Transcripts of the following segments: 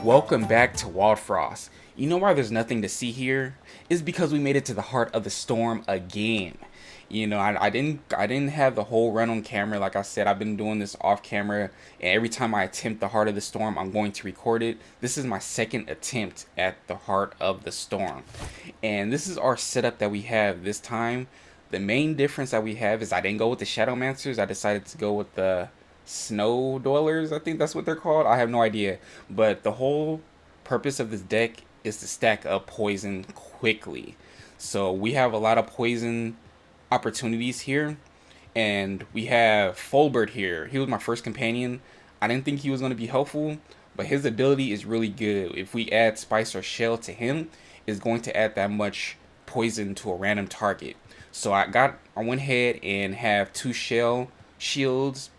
Welcome back to Wildfrost. You know why there's nothing to see here? It's because we made it to the heart of the storm again. I didn't have the whole run on camera. Like I said, I've been doing this off camera, and every time I attempt the heart of the storm, I'm going to record it. This is my second attempt at the heart of the storm, and this is our setup that we have this time. The main difference that we have is I didn't go with the Shadowmancers. I decided to go with the Snow Dwellers. I think that's what they're called. I have no idea, but the whole purpose of this deck is to stack up poison quickly. So we have a lot of poison opportunities here, and we have Fulbert here. He was my first companion. I didn't think he was going to be helpful, but his ability is really good. If we add Spice or Shell to him, it's going to add that much poison to a random target. So I went ahead and have 2 Shell shields,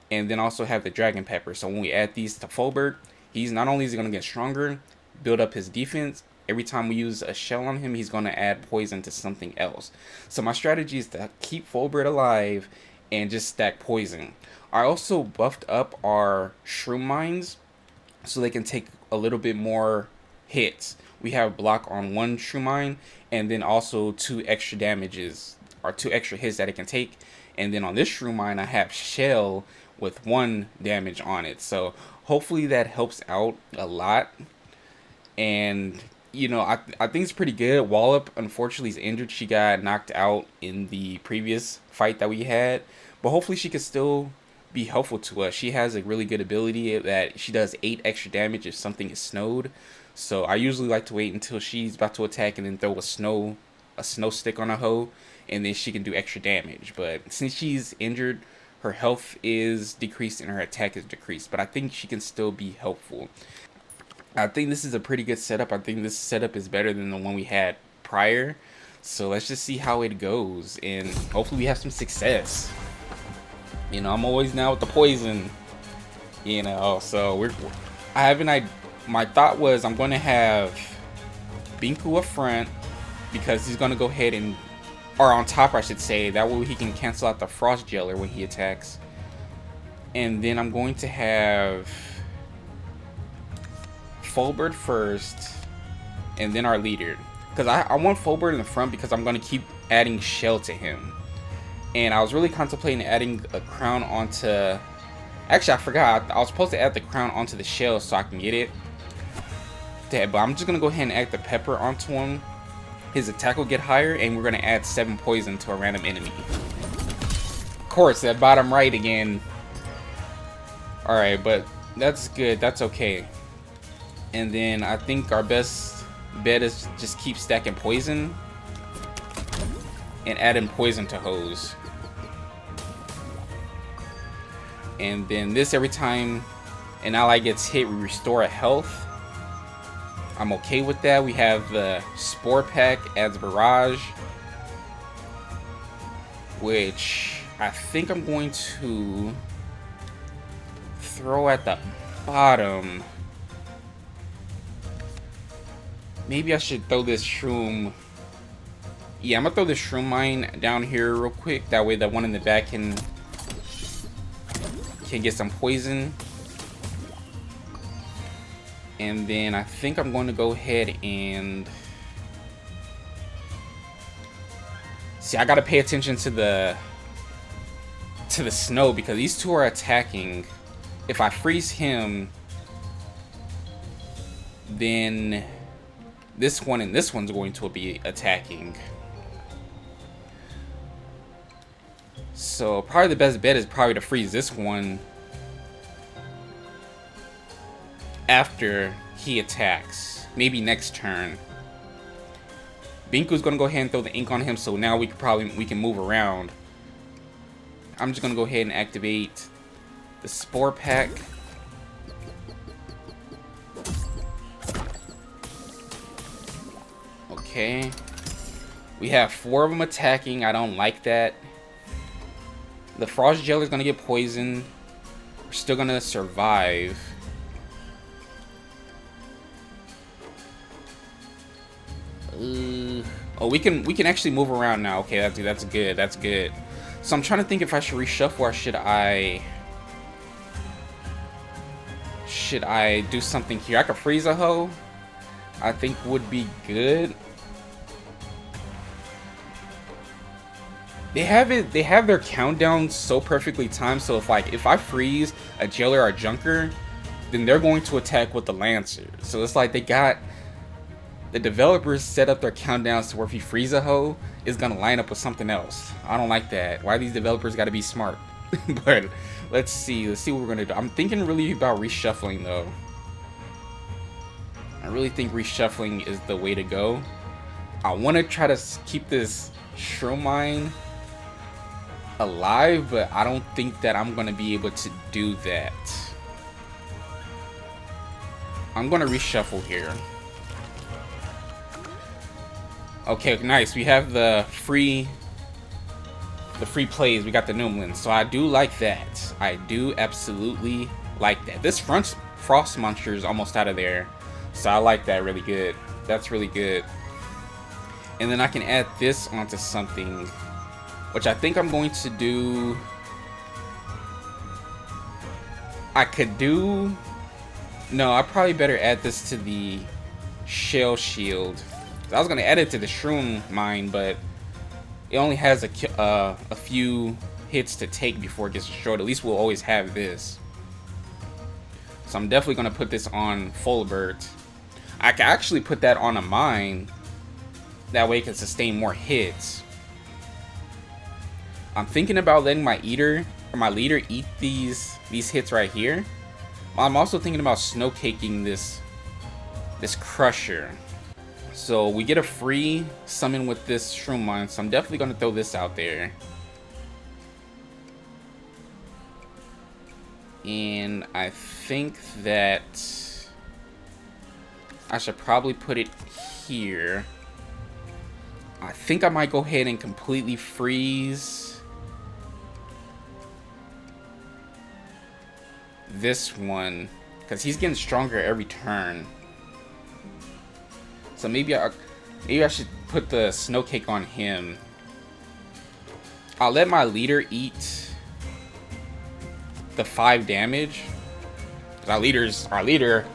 and then also have the Dragon Pepper. So when we add these to Fulbert, he's not only is he going to get stronger, build up his defense. Every time we use a shell on him, he's going to add poison to something else. So my strategy is to keep Fulbert alive and just stack poison. I also buffed up our Shroom Mines so they can take a little bit more hits. We have block on 1 Shroom Mine, and then also 2 extra damages, or 2 extra hits that it can take. And then on this Shroom Mine, I have Shell with 1 damage on it. So hopefully that helps out a lot. And I think it's pretty good. Wallop, unfortunately, is injured. She got knocked out in the previous fight that we had, but hopefully she could still be helpful to us. She has a really good ability that she does 8 extra damage if something is snowed. So I usually like to wait until she's about to attack and then throw a snow stick on a hoe, and then she can do extra damage. But since she's injured, her health is decreased and her attack is decreased, but I think she can still be helpful. I think this is a pretty good setup. I think this setup is better than the one we had prior. So let's just see how it goes, and hopefully we have some success. I'm always now with the poison. So my thought was I'm going to have Binku up front because he's going to go ahead or on top I should say, that way he can cancel out the Frost Jailer when he attacks. And then I'm going to have Fulbert first, and then our leader, because I want Fulbert in the front because I'm going to keep adding Shell to him. And I was really contemplating adding a crown onto, actually I forgot, I was supposed to add the crown onto the Shell so I can get it, but I'm just going to go ahead and add the pepper onto him. His attack will get higher, and we're going to add 7 poison to a random enemy. Of course, that bottom right again. Alright, but that's good, that's okay. And then I think our best bet is just keep stacking poison and adding poison to hose. And then this, every time an ally gets hit, we restore a health. I'm okay with that. We have the Spore Pack, adds Barrage, which I think I'm going to throw at the bottom. Maybe I should throw this Shroom. Yeah, I'm gonna throw this Shroom Mine down here real quick. That way the one in the back can get some poison. And then I think I'm going to go ahead and see, I gotta pay attention to the snow because these two are attacking. If I freeze him, then this one and this one's going to be attacking. So probably the best bet is probably to freeze this one after he attacks. Maybe next turn. Binku's gonna go ahead and throw the ink on him, so now we can move around. I'm just gonna go ahead and activate the Spore Pack. Okay. We have 4 of them attacking. I don't like that. The Frost Jailer is gonna get poisoned. We're still gonna survive. Oh, we can actually move around now. Okay, that's good. That's good. So I'm trying to think if I should reshuffle or should I Should I do something here? I could freeze a hoe. I think would be good. They have their countdown so perfectly timed, so if I freeze a jailer or a junker, then they're going to attack with the lancer. So it's like they got the developers set up their countdowns to where if you freeze a hoe, it's gonna line up with something else. I don't like that. Why these developers gotta be smart? But let's see what we're gonna do. I'm thinking really about reshuffling though. I really think reshuffling is the way to go. I want to try to keep this shroom mine alive, but I don't think that I'm gonna be able to do that. I'm gonna reshuffle here. Okay, nice. We have the free plays. We got the Noomlin, so I do like that. I do absolutely like that. This frost monster is almost out of there, so I like that really good. That's really good. And then I can add this onto something, which I think I'm going to do. I could do. No, I probably better add this to the shell shield. I was gonna add it to the shroom mine, but it only has a few hits to take before it gets destroyed. At least we'll always have this. So I'm definitely gonna put this on Fulbert. I can actually put that on a mine. That way it can sustain more hits. I'm thinking about letting my leader eat these hits right here. I'm also thinking about snow caking this crusher. So we get a free summon with this shroom mine, so I'm definitely gonna throw this out there. And I think that I should probably put it here. I think I might go ahead and completely freeze this one, because he's getting stronger every turn. So maybe I should put the snow cake on him. I'll let my leader eat the 5 damage. Our leader,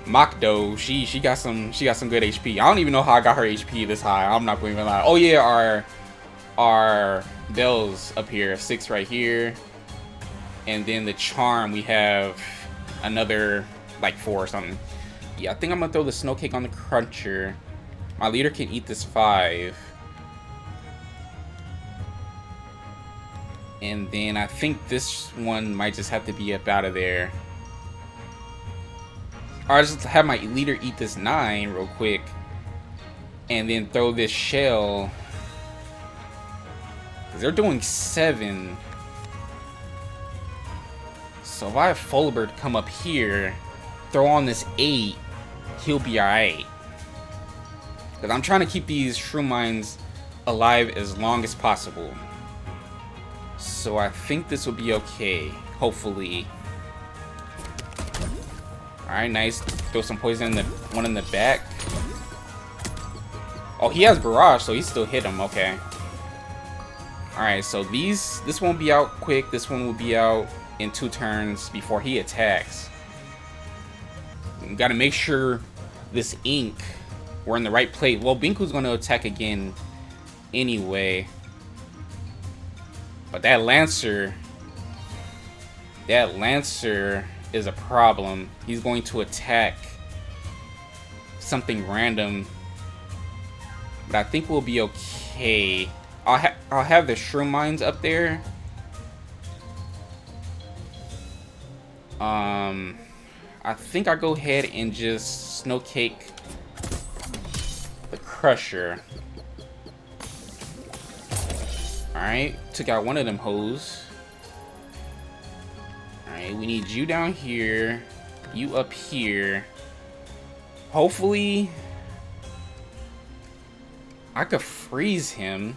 Makdo, she got some good HP. I don't even know how I got her HP this high. I'm not going to lie. Oh yeah, our bells up here, 6 right here, and then the charm we have another like 4 or something. Yeah, I think I'm gonna throw the snow cake on the cruncher. My leader can eat this 5. And then I think this one might just have to be up out of there. Or I'll just have my leader eat this 9 real quick. And then throw this shell. Because they're doing 7. So if I have Fulbert come up here, throw on this 8, he'll be alright. Because I'm trying to keep these shroom mines alive as long as possible. So I think this will be okay, hopefully. Alright, nice. Throw some poison in the one in the back. Oh, he has barrage, so he still hit him. Okay. Alright, so this won't be out quick. This one will be out in 2 turns before he attacks. Got to make sure this ink, we're in the right place. Well, Binku's going to attack again anyway. But that Lancer is a problem. He's going to attack something random. But I think we'll be okay. I'll have the shroom mines up there. I think I'll go ahead and just snow cake the crusher. Alright, took out one of them hoes. Alright, we need you down here, you up here. Hopefully I could freeze him.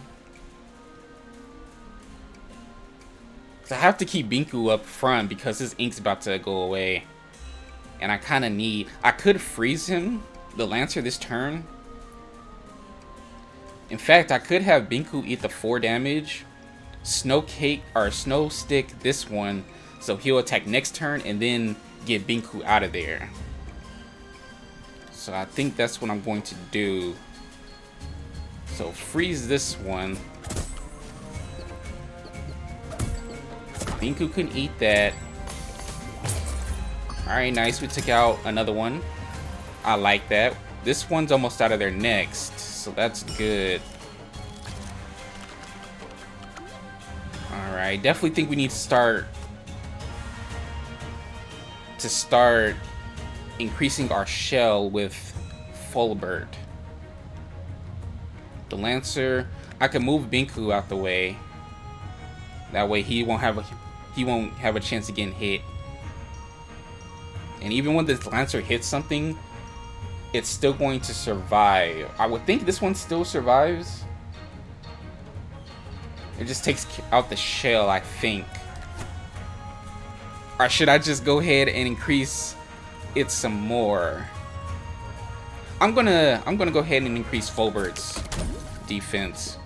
I have to keep Binku up front because his ink's about to go away. And I kind of need... I could freeze him, the Lancer, this turn. In fact, I could have Binku eat the 4 damage. Snow Cake, or Snow Stick this one. So he'll attack next turn, and then get Binku out of there. So I think that's what I'm going to do. So freeze this one. Binku can eat that. Alright, nice. We took out another one. I like that. This one's almost out of there next, so that's good. Alright, definitely think we need to start increasing our shell with Fulbert. The Lancer, I can move Binku out the way. That way he won't have a chance of getting hit. And even when this Lancer hits something, it's still going to survive. I would think this one still survives. It just takes out the shell, I think. Or should I just go ahead and increase it some more? I'm gonna go ahead and increase Fulbert's defense.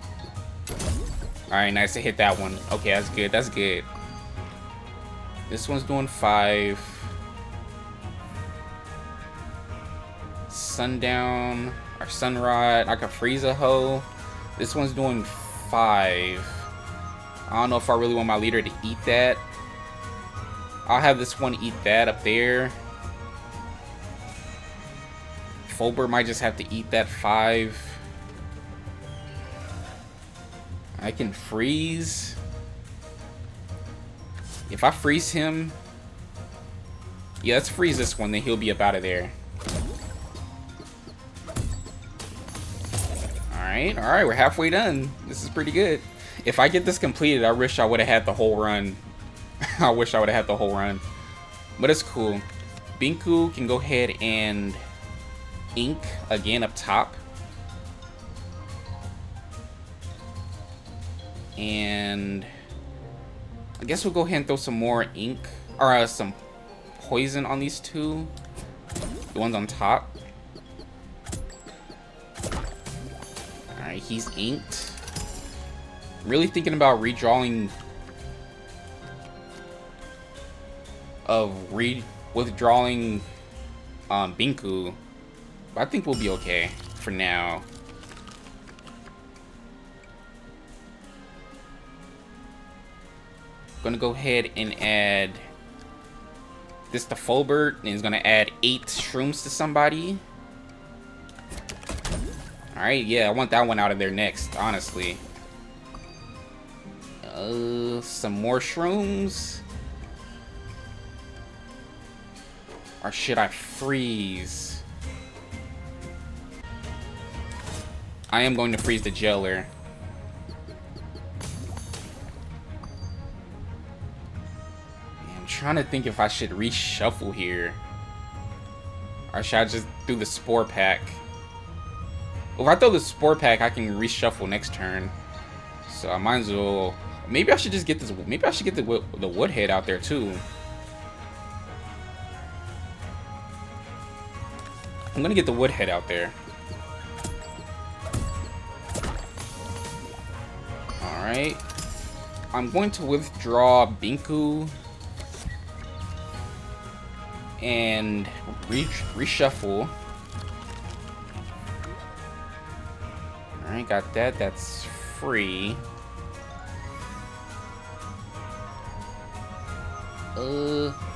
Alright, nice to hit that one. Okay, that's good. That's good. This one's doing 5. Sundown or Sunrod. I can freeze a hoe. This one's doing 5. I don't know if I really want my leader to eat that. I'll have this one eat that up there. Fulbert might just have to eat that 5. I can freeze. If I freeze him, yeah, let's freeze this one, then he'll be up out of there. Alright, we're halfway done. This is pretty good. If I get this completed, I wish I would have had the whole run. I wish I would have had the whole run. But it's cool. Binku can go ahead and ink again up top. And I guess we'll go ahead and throw some more ink or some poison on these two. The ones on top. Alright, he's inked. Really thinking about redrawing withdrawing Binku. But I think we'll be okay for now. Gonna go ahead and add this to Fulbert, and he's gonna add 8 shrooms to somebody. Alright, yeah, I want that one out of there next, honestly. Some more shrooms. Or should I freeze? I am going to freeze the jailer. I'm trying to think if I should reshuffle here. Or should I just do the spore pack? Well, if I throw the spore pack, I can reshuffle next turn. So I might as well. Maybe I should just get this. Maybe I should get the woodhead out there too. I'm gonna get the woodhead out there. All right. I'm going to withdraw Binku and reshuffle. Alright, got that. That's free.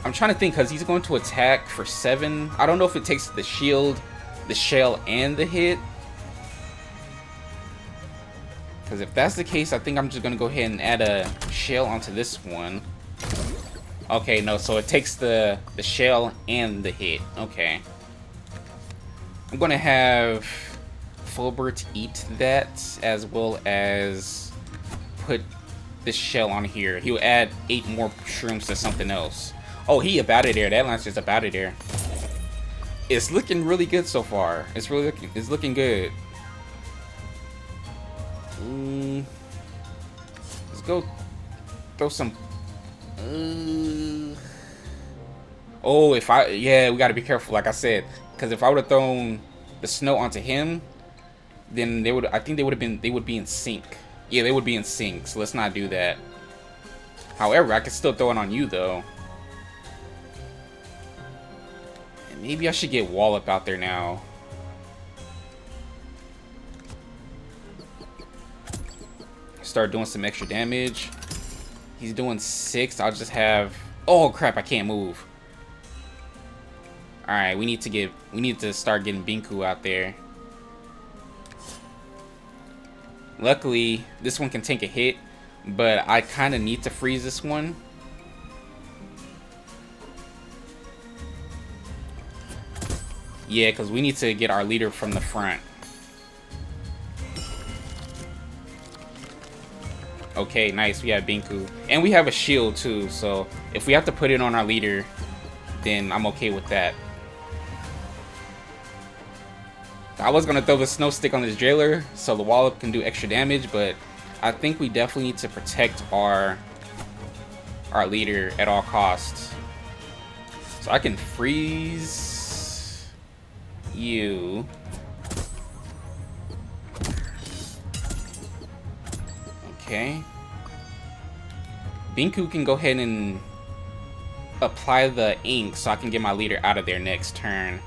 I'm trying to think, because he's going to attack for 7. I don't know if it takes the shield, the shell, and the hit. Because if that's the case, I think I'm just going to go ahead and add a shell onto this one. Okay, no, so it takes the shell and the hit. Okay. I'm going to have Fulbert eat that, as well as put this shell on here. He'll add 8 more shrooms to something else. Oh, he up out of there. That Lancer's up out of there. It's looking really good so far. It's looking good. Let's go throw some. Oh, yeah, we gotta be careful, like I said, because if I would have thrown the snow onto him, then I think they would be in sync. Yeah, they would be in sync, so let's not do that. However, I can still throw it on you, though. Maybe I should get Wallop out there now. Start doing some extra damage. He's doing 6. I'll just have... Oh crap, I can't move. Alright, we need to start getting Binku out there. Luckily, this one can take a hit, but I kind of need to freeze this one. Yeah, because we need to get our leader from the front. Okay, nice. We have Binku. And we have a shield too, so if we have to put it on our leader, then I'm okay with that. I was going to throw the snow stick on this jailer so the Wallop can do extra damage, but I think we definitely need to protect our leader at all costs. So I can freeze you. Okay. Binku can go ahead and apply the ink so I can get my leader out of there next turn.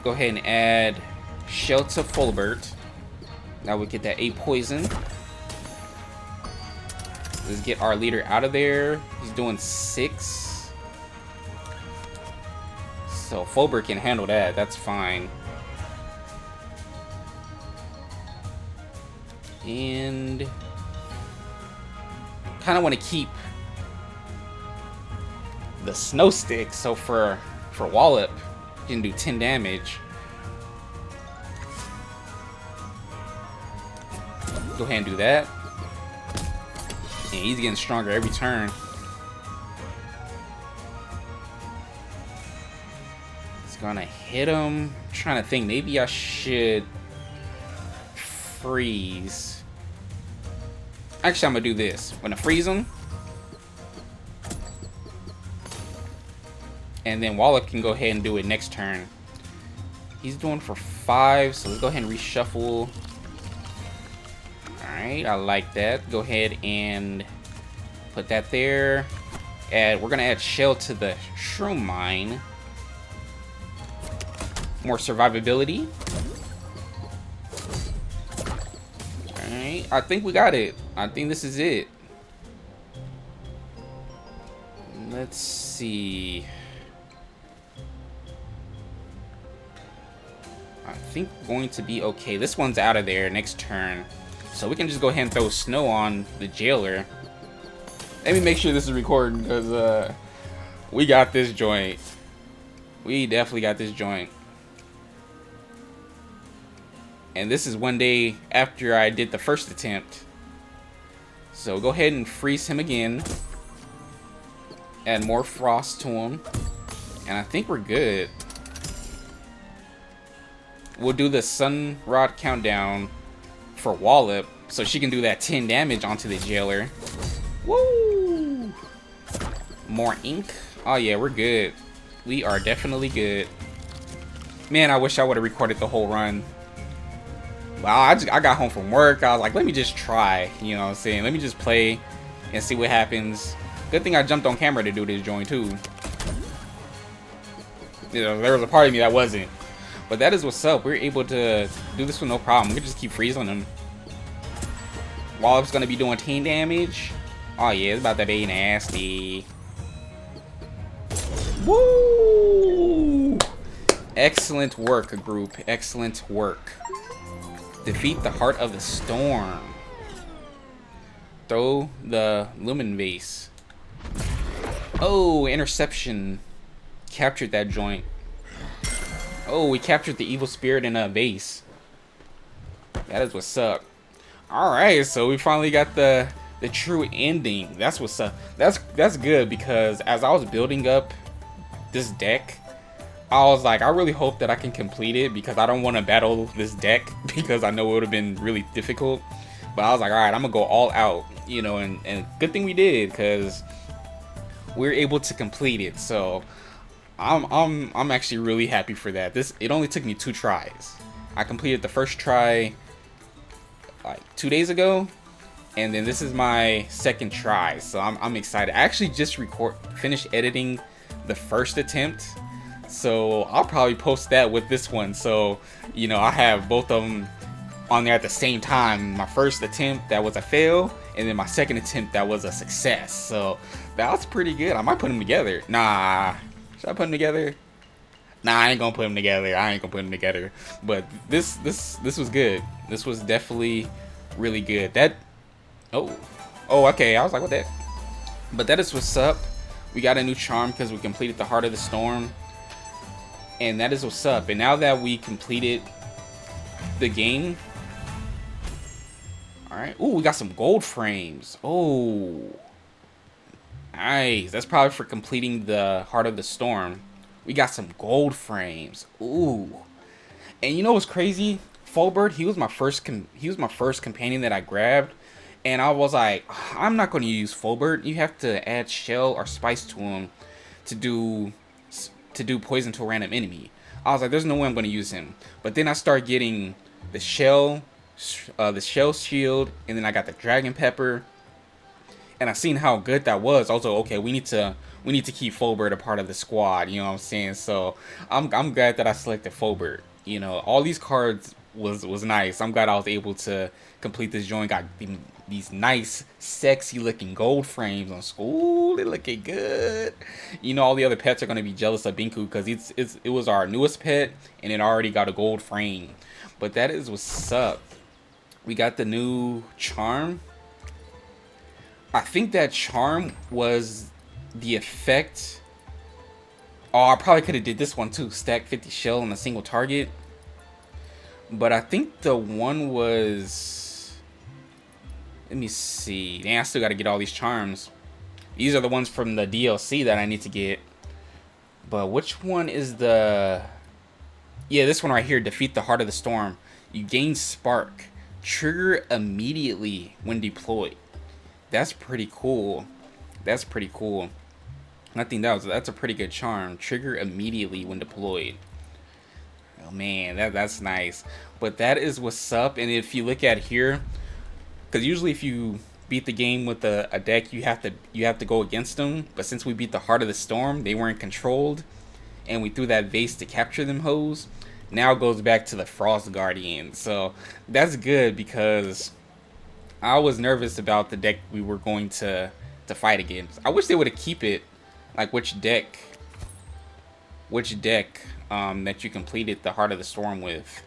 Go ahead and add Shell to Fulbert. Now we get that 8 poison. Let's get our leader out of there. He's doing 6. So Fulbert can handle that. That's fine. And kind of want to keep the snow stick, so for Wallop, you can do 10 damage. Go ahead and do that. And he's getting stronger every turn. It's gonna hit him. I'm trying to think, maybe I should freeze. Actually, I'm gonna do this. I'm gonna freeze him, and then Wallop can go ahead and do it next turn. He's doing for 5, so let's go ahead and reshuffle. Alright, I like that. Go ahead and put that there. We're gonna add Shell to the Shroom Mine. More survivability. Alright, I think we got it. I think this is it. Let's see. I think we're going to be okay. This one's out of there next turn. So we can just go ahead and throw snow on the jailer. Let me make sure this is recording, because we got this joint. We definitely got this joint. And this is one day after I did the first attempt. So go ahead and freeze him again. Add more frost to him. And I think we're good. We'll do the Sun Rod countdown for Wallop, so she can do that 10 damage onto the jailer. Woo! More ink. Oh yeah, we're good. We are definitely good. Man, I wish I would have recorded the whole run. Wow, I got home from work. I was like, let me just try. You know what I'm saying? Let me just play and see what happens. Good thing I jumped on camera to do this joint too. You know, there was a part of me that wasn't. But that is what's up. We're able to do this with no problem. We just keep freezing them. Wallop's gonna be doing 10 damage. Oh yeah, it's about to be nasty. Woo! Excellent work, group. Excellent work. Defeat the Heart of the Storm. Throw the Lumen Vase. Oh, interception. Captured that joint. Oh, we captured the evil spirit in a vase. That is what's up. Alright, so we finally got the true ending. That's what's up. That's good, because as I was building up this deck, I was like, I really hope that I can complete it, because I don't want to battle this deck, because I know it would have been really difficult. But I was like, alright, I'm gonna go all out, you know, and good thing we did, because we were able to complete it. So I'm actually really happy for that. It only took me 2 tries. I completed the first try like 2 days ago, and then this is my second try. So I'm excited. I actually just finished editing the first attempt. So I'll probably post that with this one. So, you know, I have both of them on there at the same time. My first attempt, that was a fail, and then my second attempt, that was a success. So that was pretty good. I might put them together. Nah, should I put them together? Nah, I ain't gonna put them together. I ain't gonna put them together. But this was good. This was definitely really good. That oh okay. I was like, what that? But that is what's up. We got a new charm because we completed the Heart of the Storm, and that is what's up. And now that we completed the game, all right. Ooh, we got some gold frames. Oh, nice. That's probably for completing the Heart of the Storm. We got some gold frames. Ooh. And you know what's crazy? Fulbert, he was my first companion that I grabbed, and I was like, I'm not going to use Fulbert. You have to add shell or spice to him to do poison to a random enemy. I was like, there's no way I'm going to use him. But then I started getting the shell shield, and then I got the dragon pepper, and I seen how good that was. Also, okay, we need to keep Fulbert a part of the squad. You know what I'm saying? So I'm glad that I selected Fulbert. You know, all these cards was nice. I'm glad I was able to complete this joint. Got these nice, sexy looking gold frames on school. They're looking good. You know, all the other pets are gonna be jealous of Binku because it was our newest pet and it already got a gold frame. But that is what's up. We got the new charm. I think that charm was the effect. Oh, I probably could have did this one too. Stack 50 shell on a single target. But I think the one was... Let me see. Dang, I still got to get all these charms. These are the ones from the DLC that I need to get. But which one is the... Yeah, this one right here. Defeat the Heart of the Storm. You gain Spark. Trigger immediately when deployed. That's pretty cool. That's pretty cool. I think that's a pretty good charm. Trigger immediately when deployed. Oh man, that's nice. But that is what's up. And if you look at here, because usually if you beat the game with a deck, you have to go against them. But since we beat the Heart of the Storm, they weren't controlled, and we threw that vase to capture them hoes. Now it goes back to the Frost Guardian. So that's good because I was nervous about the deck we were going to fight against. I wish they would have keep it like which deck that you completed the Heart of the Storm with.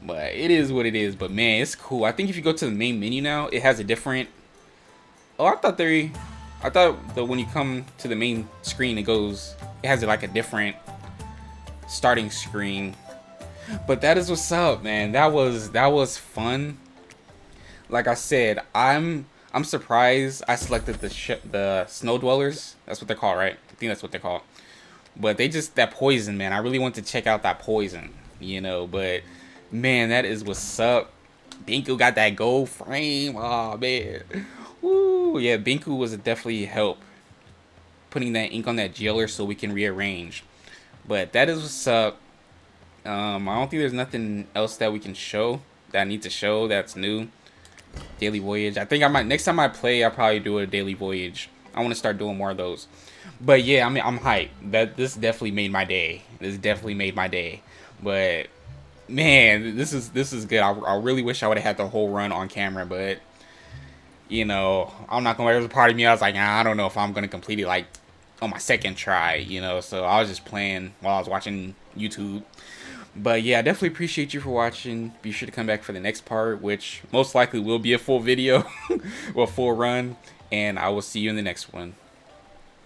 But it is what it is. But man, it's cool. I think if you go to the main menu now, it has a different... Oh, I thought that when you come to the main screen, it has like a different starting screen. But that is what's up, man. That was fun. Like I said, I'm surprised I selected the Snow Dwellers. That's what they're called, right? I think that's what they're called. But that poison, man. I really want to check out that poison, you know. But man, that is what's up. Binku got that gold frame. Oh man, woo, yeah. Binku was definitely help putting that ink on that jailer so we can rearrange. But that is what's up. I don't think there's nothing else that we can show that I need to show that's new. Daily voyage. I think next time I play, I'll probably do a daily voyage. I want to start doing more of those. But yeah, I mean, I'm hyped. This definitely made my day. But man, this is good. I really wish I would have had the whole run on camera, but you know, I'm not gonna. There was a part of me I was like, I don't know if I'm gonna complete it like on my second try, you know. So I was just playing while I was watching YouTube. But yeah, I definitely appreciate you for watching. Be sure to come back for the next part, which most likely will be a full video, or a full run. And I will see you in the next one.